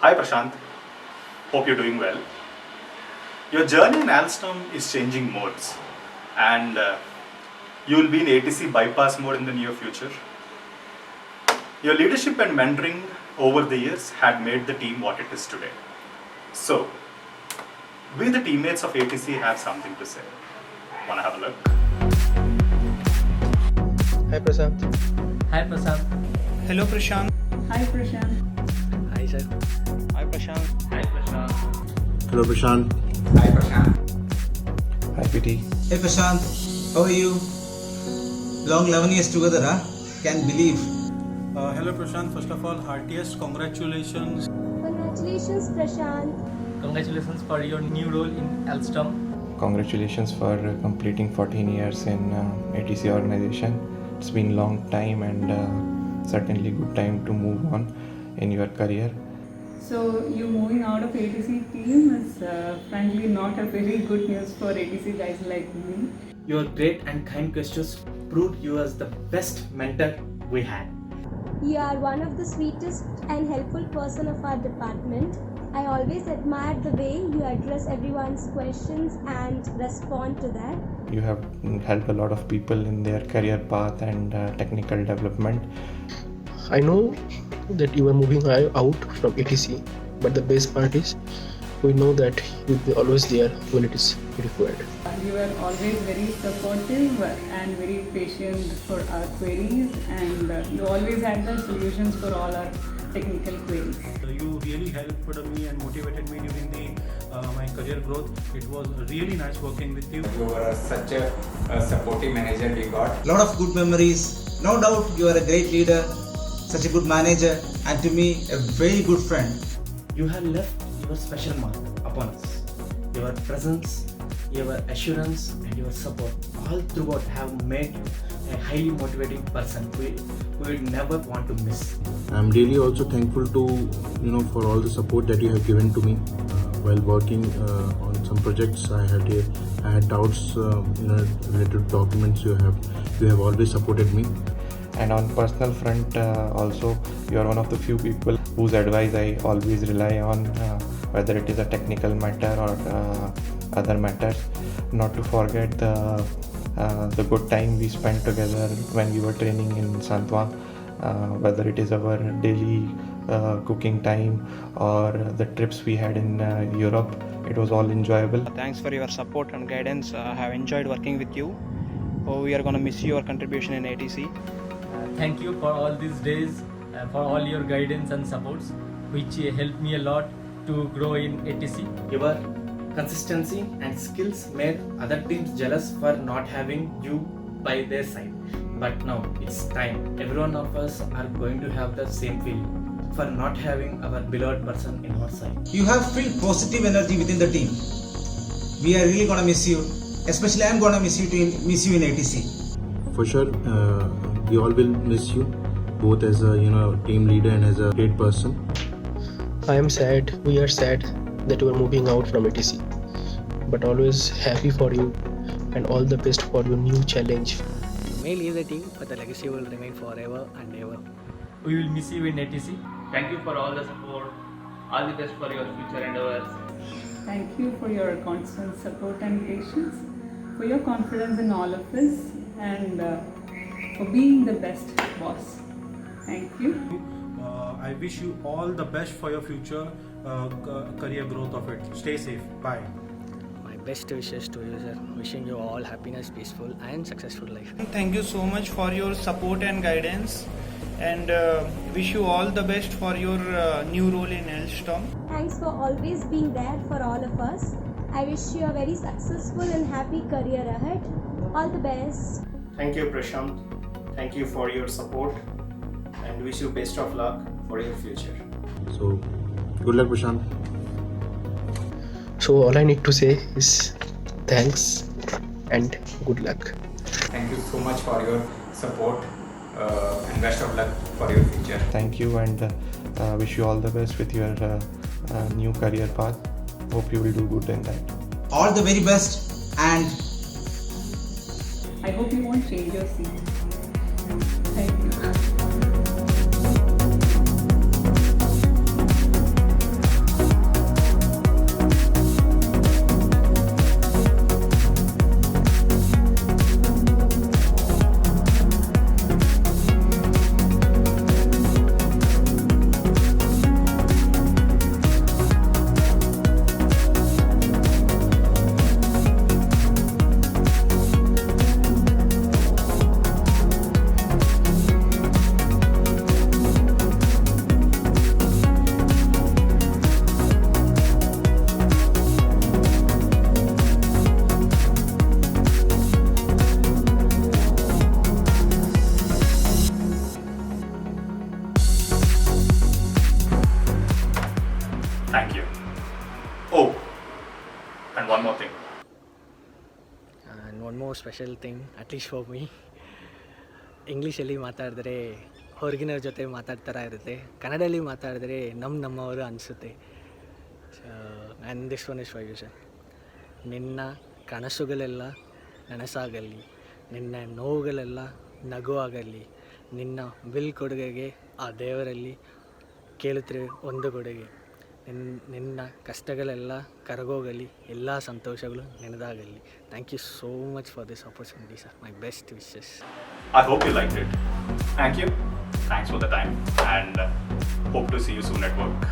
Hi Prashant, hope you're doing well. Your journey in Alstom is changing modes, and you will be in ATC bypass mode in the near future. Your leadership and mentoring over the years had made the team what it is today. So, we the teammates of ATC have something to say. Wanna have a look? Hi Prashant. Hi Prashant. Hello Prashant. Hi Prashant. Hi sir. Hi Prashant. Hi Prashant. Hello Prashant. Hi Prashant. Hi PT. Hey Prashant, how are you? Long 11 years together, huh? Can't believe. Hello Prashant. First of all, heartiest congratulations. Congratulations Prashant. Congratulations for your new role in Alstom. Congratulations for completing 14 years in ATC organization. It's been a long time and certainly good time to move on in your career. So you moving out of ATC team is frankly not a very good news for ATC guys like me. Your great and kind questions proved you as the best mentor we had. You are one of the sweetest and helpful person of our department. I always admired the way you address everyone's questions and respond to that. You have helped a lot of people in their career path and technical development. I know that you are moving out from ATC, but the best part is we know that you'll be always there when it is required. You were always very supportive and very patient for our queries, and you always had the solutions for all our technical queries. You really helped me and motivated me during my career growth. It was really nice working with you. You were such a supportive manager we got. Lot of good memories. No doubt you are a great leader, such a good manager, and to me a very good friend. You have left your special mark upon us. Your presence, your assurance and your support all throughout have made you a highly motivating person we would never want to miss. I'm really also thankful to for all the support that you have given to me while working on some projects. I had doubts related to documents. You have always supported me. And on personal front also, you are one of the few people whose advice I always rely on, whether it is a technical matter or other matters. Not to forget the good time we spent together when we were training in Santwa, whether it is our daily cooking time or the trips we had in Europe. It was all enjoyable. Thanks for your support and guidance. I have enjoyed working with you. We are going to miss your contribution in ATC. Thank you for all these days, for all your guidance and supports, which helped me a lot to grow in ATC. Your consistency and skills made other teams jealous for not having you by their side. But now it's time. Every one of us are going to have the same feeling for not having our beloved person in our side. You have filled positive energy within the team. We are really gonna miss you. Especially I'm gonna miss you in ATC. For sure, we all will miss you, both as a team leader and as a great person. I am sad, we are sad that you are moving out from ATC, but always happy for you and all the best for your new challenge. You may leave the team, but the legacy will remain forever and ever. We will miss you in ATC. Thank you for all the support. All the best for your future endeavors. Thank you for your constant support and patience, for your confidence in all of us, and for being the best boss. Thank you. I wish you all the best for your future career growth of it. Stay safe. Bye. My best wishes to you, sir. Wishing you all happiness, peaceful and successful life. Thank you so much for your support and guidance, and wish you all the best for your new role in Alstom. Thanks for always being there for all of us. I wish you a very successful and happy career ahead. All the best. Thank you Prashant. Thank you for your support and wish you best of luck for your future. So, good luck Prashant. So all I need to say is thanks and good luck. Thank you so much for your support and best of luck for your future. Thank you and wish you all the best with your new career path. Hope you will do good in that. All the very best, and I hope you won't change your seat. Thank you. Thank you. Oh, and one more thing. And one more special thing, at least for me, ಇಂಗ್ಲೀಷಲ್ಲಿ ಮಾತಾಡಿದ್ರೆ ಹೊರಗಿನವ್ರ ಜೊತೆ ಮಾತಾಡ್ತಾರ ಇರುತ್ತೆ, ಕನ್ನಡದಲ್ಲಿ ಮಾತಾಡಿದ್ರೆ ನಮ್ಮವರು ಅನಿಸುತ್ತೆ. And this one is for you sir. ನಿನ್ನ ಕನಸುಗಳೆಲ್ಲ ನನಸಾಗಲಿ, ನಿನ್ನ ನೋವುಗಳೆಲ್ಲ ನಗು ಆಗಲಿ, ನಿನ್ನ ಬೀಳ್ಕೊಡುಗೆಗೆ ಆ ದೇವರಲ್ಲಿ ಕೇಳುತ್ತಿರುವ ಒಂದು ಕೊಡುಗೆ, ನಿನ್ನ ಕಷ್ಟಗಳೆಲ್ಲ ಕರಗೋಗಲಿ, ಎಲ್ಲ ಸಂತೋಷಗಳು ನಿನ್ನದಾಗಲಿ. Thank you so much for this opportunity sir. My best wishes. I hope you liked it. Thank you. Thanks for the time, and hope to see you soon at work.